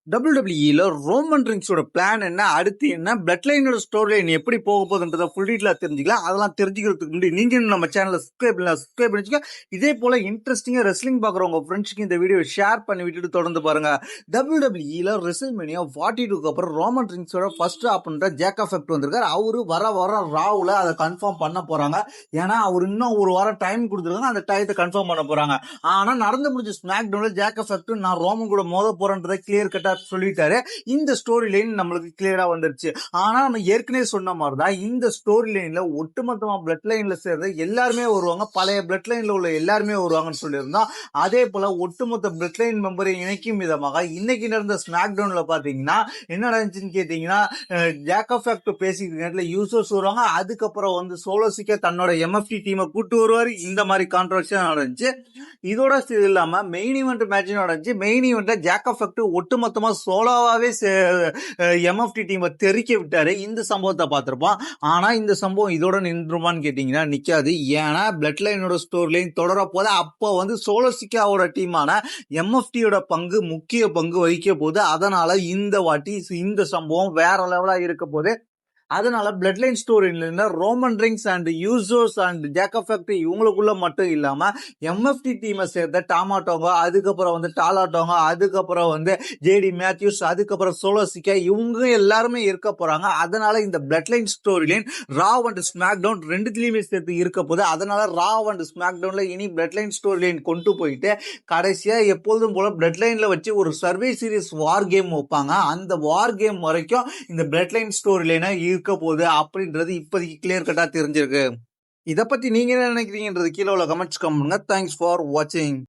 WWE Roman ரிங்ஸோட plan என்ன, அடுத்து என்ன, பிளட் லைனோட ஸ்டோரி லைன் எப்படி போக போகுதுன்றத ஃபுல் டீட்டெயிலா தெரிஞ்சுக்கலாம். அதெல்லாம் தெரிஞ்சுக்கிறதுக்கு முன்னாடி நீங்க இன்னும் நம்ம சேனலை சப்ஸ்கிரைப் பண்ணிச்சுக்க. இதே போல இன்ட்ரெஸ்டிங்கா ரெஸ்லிங் பார்க்குற உங்க ஃப்ரெண்ட்ஸ்க்கு இந்த வீடியோ ஷேர் பண்ணி விட்டுட்டு தொடர்ந்து பாருங்க. WWE ரெசல்மேனியா 42க்கு அப்புறம் ரோமன் ரிங்ஸோட ஃபர்ஸ்ட் ஆப்ன்ற ஜேக் எஃபெக்ட் வந்திருக்காரு. அவரு வர ராவுல அதை கன்ஃபார்ம் பண்ண போறாங்க. ஏன்னா அவர் இன்னும் ஒரு வாரம் டைம் கொடுத்துருக்காங்க, அந்த டயத்தை கன்ஃபார்ம் பண்ண போறாங்க. ஆனா நடந்து முடிஞ்ச ஸ்மாக் டவுன்ல ஜேக் எஃபெக்ட் நான் ரோமன் கூட மோத போறேன்றதை கிளியர் கட்டா சொல்லிட்டாரு. இந்த ஸ்டோரி லைன் நம்மளுக்கு கிளியரா வந்துருச்சு. ஆனா நம்ம ஏற்கனவே சொன்ன மாதிரிதான் இந்த ஸ்டோரி லைன்ல ஒட்டுமொத்தமா பிளட் லைன்ல சேர்ந்து எல்லாருமே வருவாங்க, பழைய பிளட் லைன்ல உள்ள எல்லாருமே வருவாங்கன்னு சொல்லியிருந்தோம். அதே போல ஒட்டுமொத்த பிளட் லைன் மெம்பரை இணைக்கும் விதமாக இன்னைக்கு நடந்த ஸ்மாக் டவுன்ல பாத்தீங்கன்னா என்ன நடந்துச்சுன்னு கேட்டீங்கன்னா, ஜேக் எஃபெக்ட் பேசிக்கிற நேரத்துல யூசர்ஸ் வருவாங்க, அதுக்கப்புறம் வந்து சோலோசிக்க தன்னோட எம்எஃப்டி டீமை கூட்டு வருவாரு. இந்த மாதிரி கான்ட்ரவர்சியா நடந்துச்சு. இதோட இல்லாம மெயின் ஈவெண்ட் மேட்ச் நடந்துச்சு. மெயின் ஈவெண்ட்ல ஜேக் எஃபெக்ட் ஒட்டுமொத்தமா சோலோவாவே எம்எஃப்டி டீமை தெறிக்க விட்டாரு. இந்த சம்பவத்தை பார்த்திருப்போம். ஆனா இந்த சம்பவம் இதோட நின்றுமான்னு கேட்டீங்கன்னா நிக்காது. ஏன்னா பிளட் லைனோட ஸ்டோரி லைன் தொடர போது அப்போ வந்து சோலோசிக்காவோட டீமான எம்எஃப்டியோட பங்கு முக்கிய பங்கு வகிக்க போகுது. அதனால இந்த வாட்டி இந்த சம்பவம் வேற லெவலா இருக்க போது. அதனால பிளட் லைன் ஸ்டோரியில Roman Reigns and Usos and Jacob Fatu இவங்களுக்குள்ள மட்டும் இல்லாம எம்எஃப்டி டீமை சேர்ந்த டாமாட்டோங்க, அதுக்கப்புறம் வந்து டாலாட்டோங்க, அதுக்கப்புறம் வந்து ஜேடி மேத்யூஸ், அதுக்கப்புறம் சோலோசிக்கா, இவங்க எல்லாருமே இருக்க போறாங்க. அதனால இந்த bloodline storyline Raw and SmackDown ரெண்டுத்திலயுமே சேர்த்து இருக்க போது. அதனால ராவ் அண்ட் ஸ்மாக் டவுன்ல இனி பிளட் லைன் ஸ்டோரி லைன் கொண்டு போயிட்டு கடைசியா எப்பொழுதும் போல பிளட் லைன்ல வச்சு ஒரு சர்வே சீரிஸ் வார் கேம் வைப்பாங்க. அந்த வார் கேம் வரைக்கும் இந்த பிளட் லைன் ஸ்டோரி லைனா இருக்க போகுது அப்படின்றது இப்போதைக்கு கிளியர் கட்டா தெரிஞ்சிருக்கு. இதை பத்தி நீங்க என்ன நினைக்கிறீங்கன்றது கீழே உள்ள கமெண்ட்ஸ் பண்ணுங்க. தேங்க்ஸ் ஃபார் வாட்சிங்.